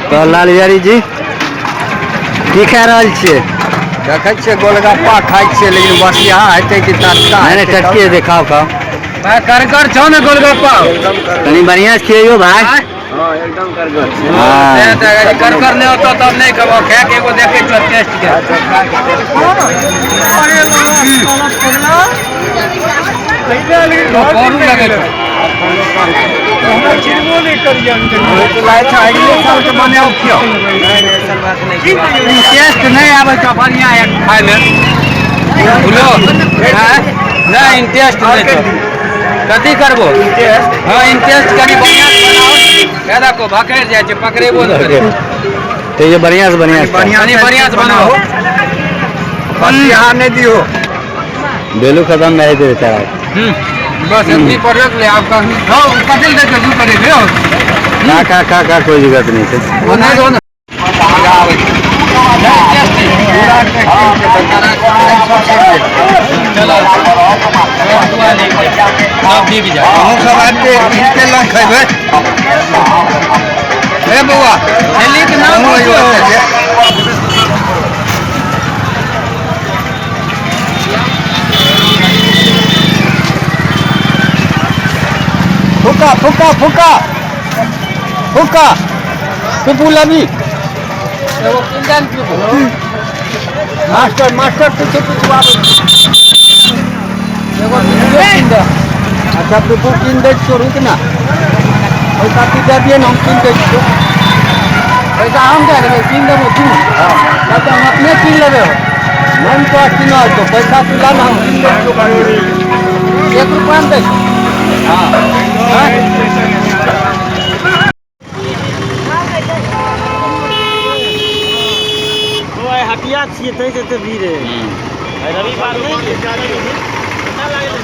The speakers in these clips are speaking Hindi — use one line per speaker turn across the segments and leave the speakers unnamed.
तो लालयारी जी की खा रहा छे?
देखे छे गोलगप्पा खाई छे, लेकिन बस यहाँ हेते कि तत्का
मैंने टटके दिखाओ खाओ
भाई कर छो ना गोलगप्पा
कहीं बढ़िया से खियो भाई।
हां एकदम कर नहीं होता तब नहीं कहो खा के एगो देखे छो टेस्ट के कौन लगे हमरा चिरबो नहीं करिया तो लाइट अगले साल के बनाओ क्यों टेस्ट नहीं आवे तो बढ़िया है खाए में बोलो नहीं इंटरेस्ट नहीं कथी करबो हां इंटरेस्ट करी बढ़िया बनाओ फायदा को भाकर जाय छै पकड़ेबो न करे
तो ये बढ़िया से
बढ़िया से बनाओ बस यहाँ नहीं दियो
बेलू खत्म नहीं दे बेचारा
बस इतनी पर रख ले आपका हां कथी दे के करे हो
का कोई दिक्कत नहीं है
वो नहीं दो ना फुका फुका फुका फुका पिपुला भी मास्टर मास्टर पीछे अच्छा पिपू किन दे रुक ना पैसा तू दे दिए ना हम किन दे पैसा हम दे देंगे किन देंगे तू हम अपने किन लेवे हो मन तो किन तो पैसा तू ला ना हम किन दे 1 रुपया में दे हाँ
हटिया छिए तै से तो भीड़ है रविवार नहीं कितना लागे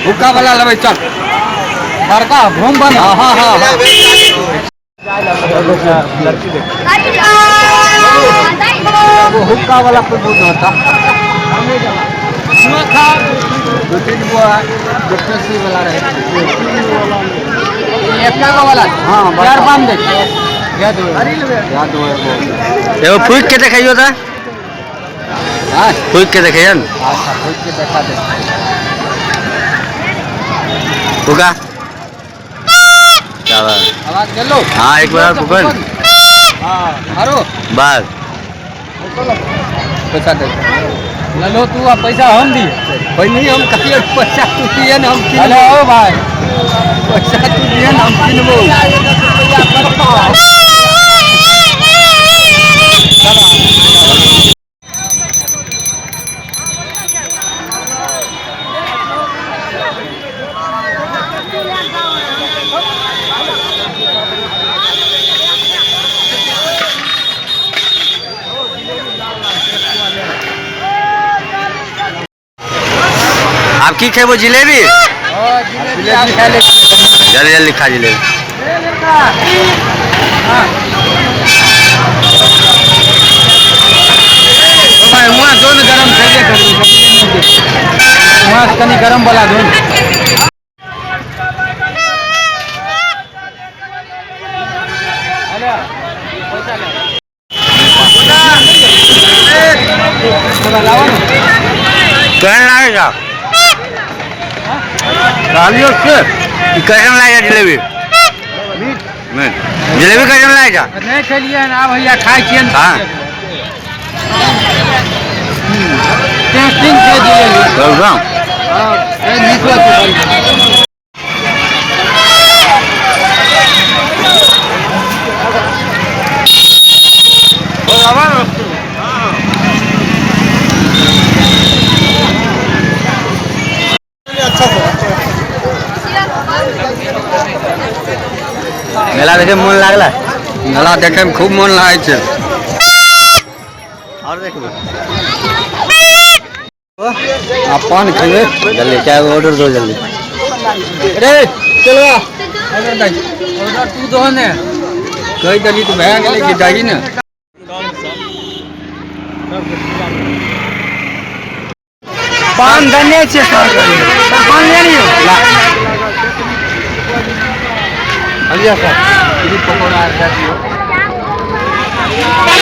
हुक्का वाला लेवे चल बड़का घूम बन हाँ हाँ हाँ हुक्का वाला पे दूध होता 2-3 वो वाला रहे वाला हाँ यार बांध दे याद हो
एगो फूक के देखियो था फूक के देखिए
अच्छा फूक के देखा दे
फूका
आवाज दे लो
हाँ एक बार फूकन
हाँ मारो
बस
पैसा दे लो तू अब पैसा हम दिए भाई नहीं हम कहिए पैसा तू दिए ना हम किन लो भाई पैसा तू दिए ना हम किनबो
आप की खेबो जिलेबी जल्दी जल्दी खा जिलेबी
वहाँ दोनों गरम चाहिए वहाँ कनी गरम वाला दो
कहने लगेगा
डालियो से
कैसे लाएगा जिलेबी जिलेबी कैसे लाएगा
नहीं खेलिए ना भैया खाए छिए
हाँ
टेस्टिंग से जिलेबी
हाँ मेला देखे मन लागला
मेला देखे में खूब मन लागै छै।
और देखबे
अपन खेबे
जल्दी चाय ऑर्डर दो जल्दी।
रे चलो ऑर्डर दे ऑर्डर तू दो ने कह दली तो भए गेलै कि दही ने
पान देने छे सर पान ले लियो
अलिया सर ये पकोड़ा दे दियो।